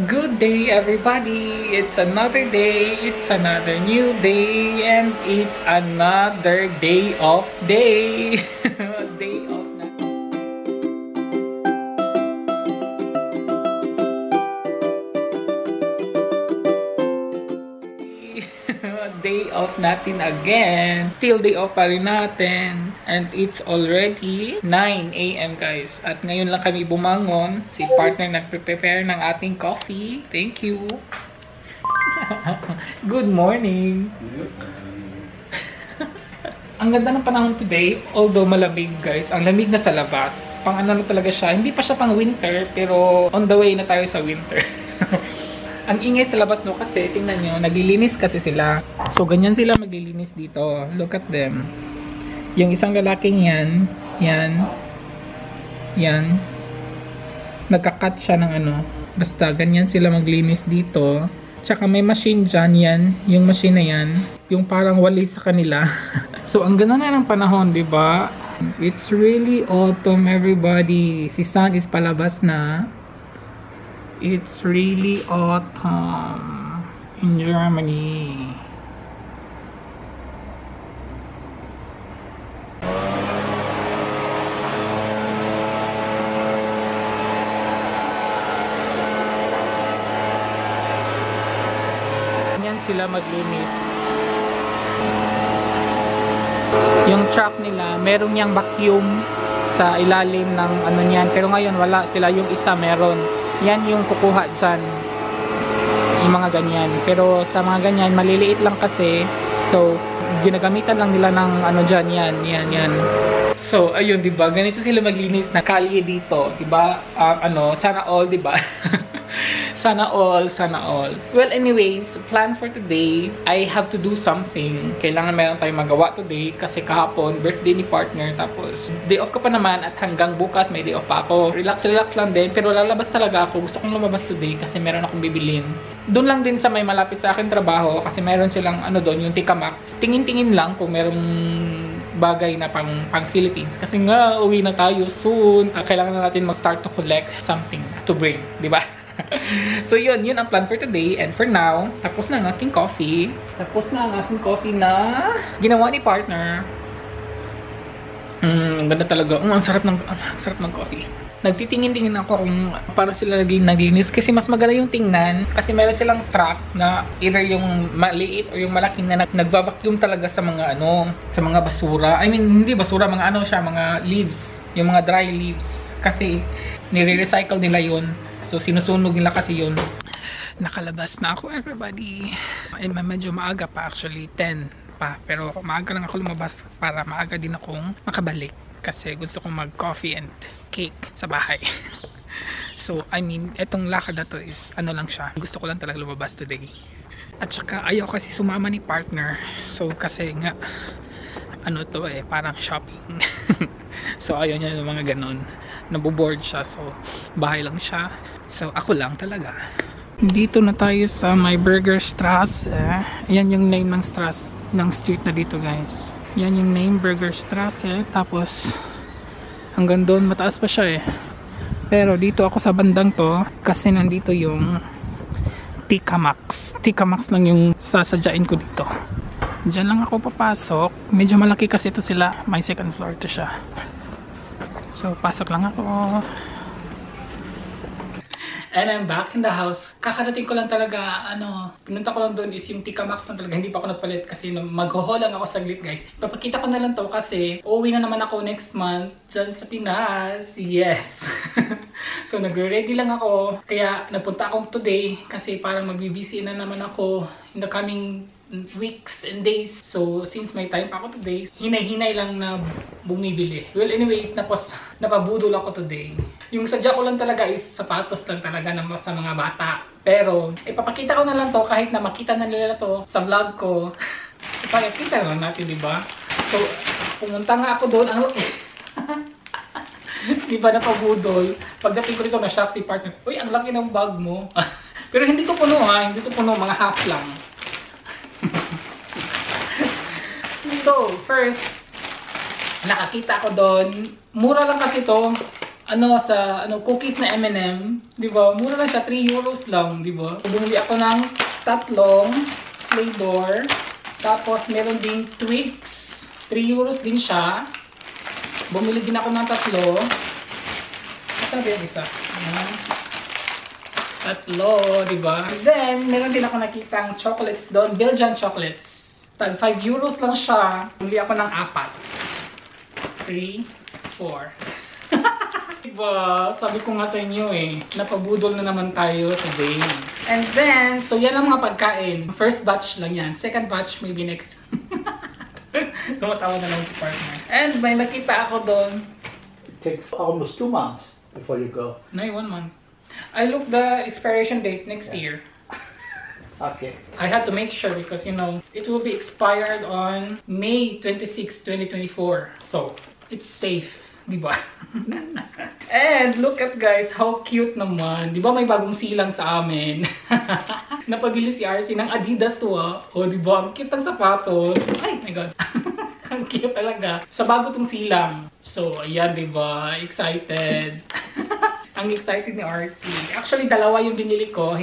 Good day, everybody! It's another day, it's another new day, and it's another day of day! Day of day off natin again. Still day off pa rin natin. And it's already 9 AM guys. At ngayon lang kami bumangon. Si partner nagprepare ng ating coffee. Thank you. Good morning. Ang ganda ng panahon today. Although malamig guys. Ang lamig na sa labas. Pang ano talaga siya. Hindi pa siya pang winter. Pero on the way na tayo sa winter. Ang ingay sa labas no kasi tingnan nyo, naglilinis kasi sila. So ganyan sila maglilinis dito. Look at them. Yung isang lalaking yan, nagka-cut siya ng ano. Basta ganyan sila maglinis dito. Tsaka may machine dyan yan. Yung machine na yan, yung parang walis sa kanila. So ang ganda na ng panahon, di ba? It's really autumn everybody. Si sun is palabas na. It's really autumn in Germany. Yan sila maglinis. Yung truck nila, meron niyang vacuum sa ilalim ng ano niyan. Pero ngayon wala sila. Yung isa meron. Yan yung kukuha dyan. Yung mga ganyan. Pero sa mga ganyan, maliliit lang kasi. So, ginagamitan lang nila ng ano dyan. Yan. So, ayun, diba? Ganito sila maglinis na kalye dito. Diba? Sana all, diba? Sana all. Well, anyways, plan for today, I have to do something. Kailangan meron tayong magawa today kasi kahapon, birthday ni partner. Tapos, day off ko pa naman at hanggang bukas may day off pa ako. Relax lang din. Pero lalabas talaga ako. Gusto kong lumabas today kasi meron akong bibilin. Doon lang din sa may malapit sa akin trabaho kasi meron silang ano doon, yung Tika Max. Tingin-tingin lang kung merong bagay na pang Philippines. Kasi nga, uwi na tayo soon. Kailangan na natin mag-start to collect something to bring. Diba? So yun ang plan for today. And for now, tapos na ang ating coffee. Na ginawa ni partner. Ang ganda talaga. Ang sarap ng coffee. Nagtitingin-tingin ako kung paano sila naglinis kasi mas maganda yung tingnan kasi meron silang truck na either yung maliit o yung malaki na nagva-vacuum talaga sa mga sa mga basura. I mean, hindi basura, mga mga leaves, yung mga dry leaves kasi nire-recycle nila yun. So sinusunog nila kasi yun. Nakalabas na ako everybody. Ay, medyo maaga pa actually, 10 pa. Pero maaga lang ako lumabas para maaga din akong makabalik. Kasi gusto kong mag-coffee and cake sa bahay. So, I mean, etong lakad na to is, lang siya. Gusto ko lang talaga lumabas today. At saka, ayaw kasi sumama ni partner. So, kasi nga, parang shopping. So, ayaw niya yung mga ganon. Naboboard siya. So, bahay lang siya. So, ako lang talaga. Dito na tayo sa my Burgerstrasse. Ayan yung name ng street na dito, guys. Yan yung name, Burgerstrasse. Tapos, hanggang doon, mataas pa siya Pero dito ako sa bandang to, kasi nandito yung Tika Max. Tika Max lang yung sasadyain ko dito. Diyan lang ako papasok. Medyo malaki kasi ito sila. May second floor to siya. So, pasok lang ako. And I'm back in the house. Kakarating ko lang talaga, pinunta ko lang doon is yung Tika Max na talaga. Hindi pa ako nagpalit kasi mag-ho lang ako saglit guys. Papakita ko na lang to kasi uuwi na naman ako next month dyan sa Pinas. Yes! So nagre-ready lang ako. Kaya nagpunta ako today kasi parang magbibisi na naman ako in the coming weeks and days. So since may time pa ako today, hinay-hinay lang na bumibili. Well anyways, napabudol ako today. Yung sadya ko lang talaga is sapatos lang talaga sa mga bata. Pero ipapakita ko na lang to kahit na makita na nila to sa vlog ko. Ipakita na natin, diba? So pumunta nga ako doon. Diba napabudol? Pagdating ko dito na-shock si partner. Uy, ang laki ng bag mo. Pero hindi to puno hindi to puno. Mga half lang. So, first, nakakita ko doon. Mura lang kasi to. cookies na M&M. Di ba? Mura lang siya, 3 euros lang, di ba? Bumili ako ng tatlong flavor. Tapos meron ding Twix. 3 euros din siya. Bumili din ako ng tatlo. Ito na yung isa. Ayan. Tatlo, di ba? Then, meron din ako nakitang chocolates doon. Belgian chocolates. Tag 5 euros lang siya. Bumili ako ng 4. 3, 4. Diba? Sabi ko nga sa inyo eh. Napabudol na naman tayo today. And then, so yan ang mga pagkain. First batch lang yan. Second batch, maybe next. Tumatawa na lang si partner. And may nakita ako doon. It takes almost 2 months before you go. No, 1 month. I looked the expiration date next year. Okay. I had to make sure because, you know, it will be expired on May 26, 2024. So, it's safe. Diba? And look at guys, how cute naman. Diba may bagong silang sa amin? Napabili si RC ng Adidas to ah. O diba, ang cute ng sapatos. Ay, my God. Ang cute talaga. Sa bago tong silang. So, ayan diba, excited. Ang excited ni RC. Actually, dalawa yung binili ko.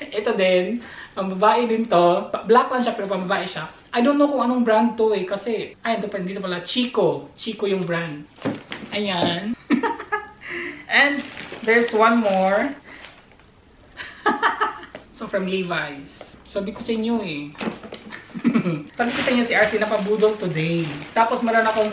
Ito din, pambabae din to. Black lang siya pero pambabae siya. I don't know kung anong brand to eh. Kasi, ay, ito pa, dito pala. Chico. Chico yung brand. Ayan. And there's one more. So, from Levi's. Sabi ko sa inyo eh. Sabi ko sa inyo si RC napabudol today. Tapos meron akong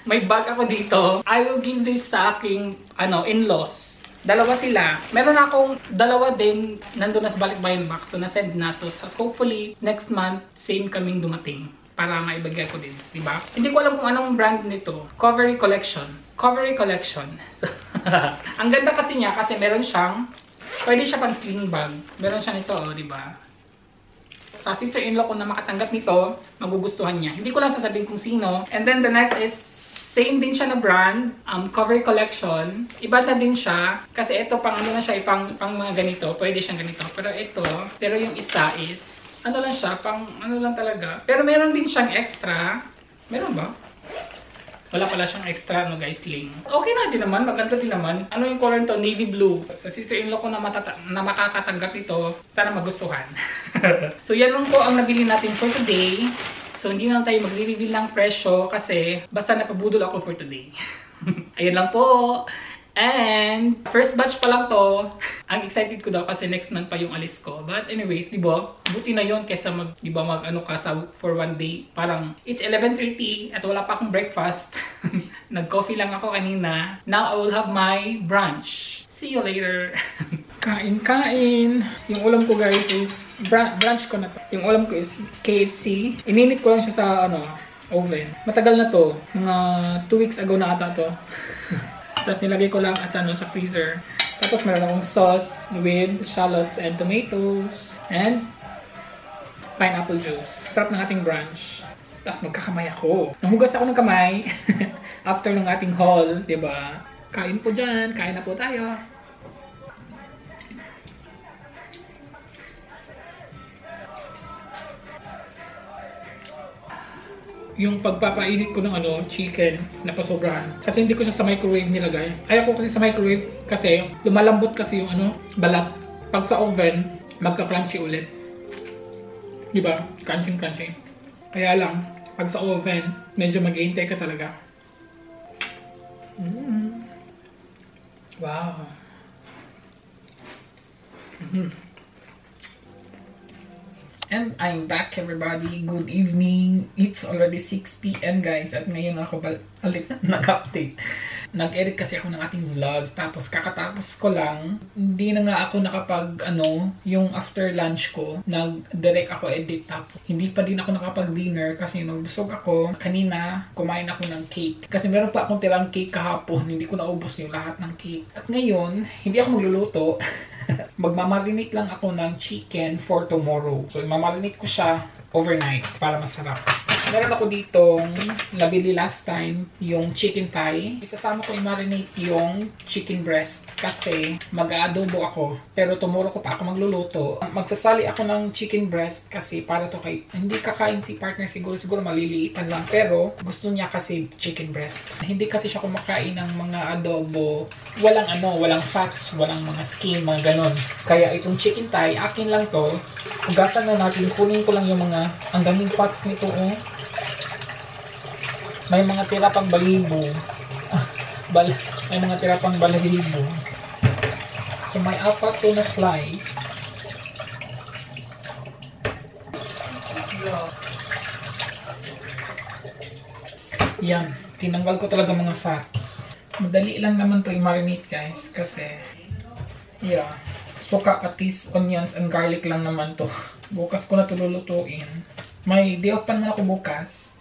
may bag ako dito. I will give this sa aking, in-laws. Dalawa sila. Meron akong dalawa din nandun na sa balikbayan box. So, na-send na. So, hopefully, next month, same kaming dumating. Para maibagay ko din. Diba? Hindi ko alam kung anong brand nito. Covery Collection. Covery Collection. So, ang ganda kasi niya kasi meron siyang, pwede siya pang sling bag. Meron siya nito, diba? Sa sister-in-law ko na makatanggap nito, magugustuhan niya. Hindi ko lang sasabihin kung sino. And then the next is, same din siya na brand, Covery Collection. Iba na din siya. Kasi ito, pang ano na siya, pang mga ganito. Pwede siyang ganito. Pero yung isa is, ano lang siya, pang ano lang talaga. Pero meron din siyang extra. Meron ba? Wala pala siyang extra, guys, sling. Okay na din naman, maganda din naman. Ano yung color nito? Navy blue. Sa sister-in-law ko na makakatanggap ito, sana magustuhan. So, yan lang po ang nabili natin for today. So, hindi na tayo magre-reveal ng presyo kasi basta napabudol ako for today. Ayun lang po. And, first batch pa lang to. Ang excited ko daw kasi next month pa yung alis ko. But anyways, di ba? Buti na yon kesa mag-ano ka for one day. Parang, it's 11:30 at wala pa akong breakfast. Nag-coffee lang ako kanina. Now, I will have my brunch. See you later. Kain. Yung ulam ko guys is, brunch ko na to. Yung ulam ko is KFC. Ininit ko lang siya sa, oven. Matagal na to. Mga 2 weeks ago na ata to. Tapos nilagay ko lang sa freezer. Tapos meron akong sauce with shallots and tomatoes. And pineapple juice. Sarap ng ating brunch. Tapos magkakamay ako. Nahugas ako ng kamay. After ng ating haul, diba? Kain po dyan. Kain na po tayo. Yung pagpapainit ko ng chicken na pasobrahan. Kasi hindi ko siya sa microwave nilagay. Ayaw ko kasi sa microwave kasi lumalambot kasi yung balat. Pag sa oven, magka-crunchy ulit. Diba? Crunchy. Kaya lang, pag sa oven, medyo mag-iintay ka talaga. Wow. And I'm back everybody. Good evening. It's already 6 PM guys. At ngayon ako ulit nag-update. Nag-edit kasi ako ng ating vlog. Tapos kakatapos ko lang. Hindi na nga ako yung after lunch ko. Nag-direct ako edit. Tapos hindi pa din ako nakapag-dinner kasi nabusog ako. Kanina kumain ako ng cake. Kasi meron pa akong tirang cake kahapon. Hindi ko naubos yung lahat ng cake. At ngayon, hindi ako magluluto. Magmamarinate lang ako ng chicken for tomorrow. So, imamarinate ko siya overnight para masarap. Meron ako ditong nabili last time, yung chicken thigh. Isasama ko i-marinate yung chicken breast kasi mag-aadobo ako. Pero tomorrow ko pa ako magluluto. Magsasali ako ng chicken breast kasi para to kay... Hindi kakain si partner siguro maliliitan lang. Pero gusto niya kasi chicken breast. Hindi kasi siya kumakain ng mga adobo. Walang fats, walang mga skin, mga ganon. Kaya itong chicken thigh, akin lang to. Hugasan na natin, kunin ko lang yung mga, ang daming fats nito, oh. May mga tira pang balibo. May mga tira pang balahibo. So, may 4 to na slice. Yan. Tinanggal ko talaga mga fats. Madali lang naman to i-marinate, guys. Kasi, yeah. Suka, patis, onions, and garlic lang naman to. Bukas ko na to lulutuin. May day off pa naman ako bukas.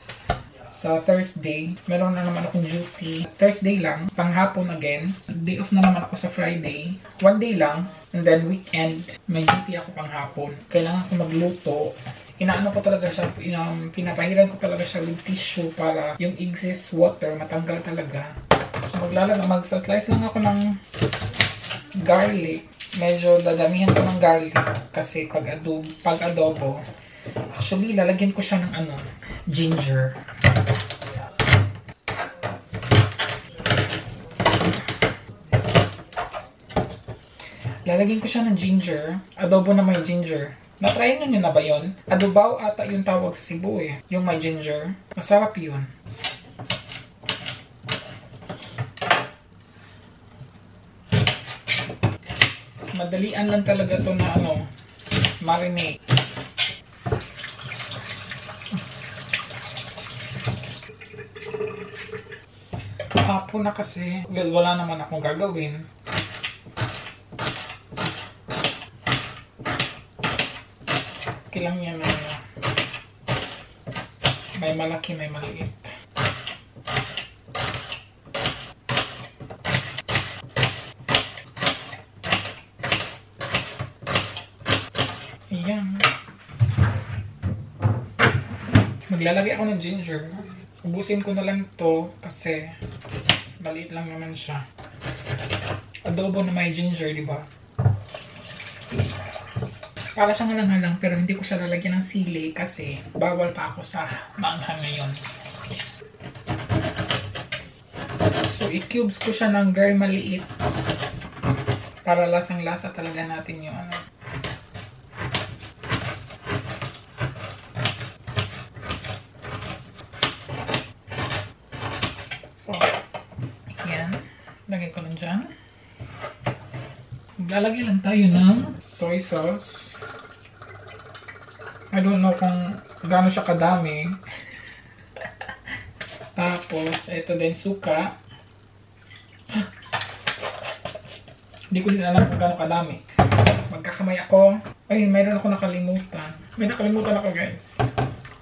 Sa Thursday, meron na naman akong duty. Thursday lang, panghapon again. Day off na naman ako sa Friday. 1 day lang. And then weekend, may duty ako panghapon. Kailangan ko magluto. Inaano ko talaga siya, pinapahiran ko talaga siya with tissue para yung excess water matanggal talaga. So magsaslice lang ako ng garlic. Medyo dadamihan ko ng garlic kasi pag adobo. Actually, lalagyan ko siya ng ginger. Lalagyan ko siya ng ginger. Adobo na may ginger. Na-try nyo na ba yun? Adobaw ata yung tawag sa Cebu eh. Yung may ginger. Masarap yun. Madalian lang talaga to na marinate. Hapon na kasi. Well, wala naman akong gagawin. Okay lang yan. May malaki, may maliit. Ayan. Maglalagay ako ng ginger. Ubusin ko na lang to kasi maliit lang naman siya. Adobo na may ginger, di ba? Para siyang halang-halang pero hindi ko siya lalagyan ng sili kasi bawal pa ako sa maanghang ngayon. So, i-cubes ko siya ng very maliit para lasang-lasa talaga natin yung So, yan. Lagay ko lang dyan. Maglalagay lang tayo ng soy sauce. I don't know kung gaano siya kadami. Tapos, ito din suka. Hindi ko din alam kung gaano kadami. Magkakamay ako. Ay, mayroon ako nakalimutan. May nakalimutan ako, guys.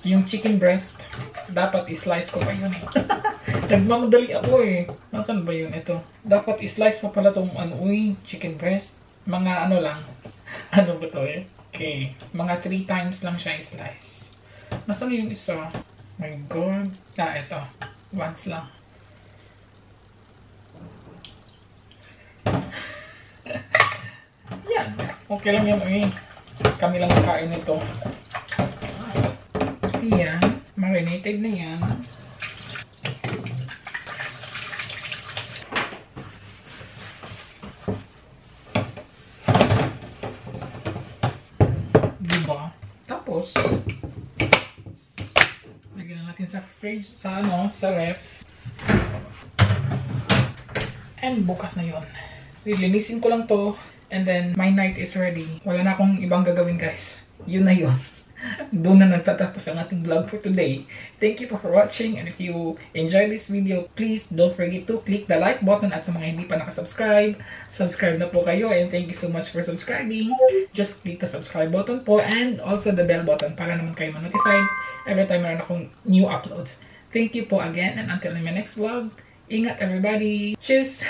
Yung chicken breast, dapat i-slice ko pa yun eh. Nagmamadali ako eh. Nasaan ba yun? Ito. Dapat i-slice pa pala itong chicken breast. Mga lang. Ano ba to eh? Okay. Mga 3 times lang siya i-slice. Nasaan yung isa? My God. Ito. Once lang. Yan. Okay lang yan eh. Kami lang kain nito. Yan. Marinated na yan. Tapos, lagyan natin sa fridge, sa ref. And bukas na yon. Lilinisin ko lang to. And then, my night is ready. Wala na akong ibang gagawin, guys. Yun na yun. Doon na nagtatapos ang ating vlog for today. Thank you for watching. And if you enjoyed this video, please don't forget to click the like button. At sa mga hindi pa nakasubscribe, subscribe na po kayo. And thank you so much for subscribing. Just click the subscribe button po. And also the bell button para naman kayo ma-notified every time meron akong new uploads. Thank you po again. And until my next vlog, ingat everybody. Cheers!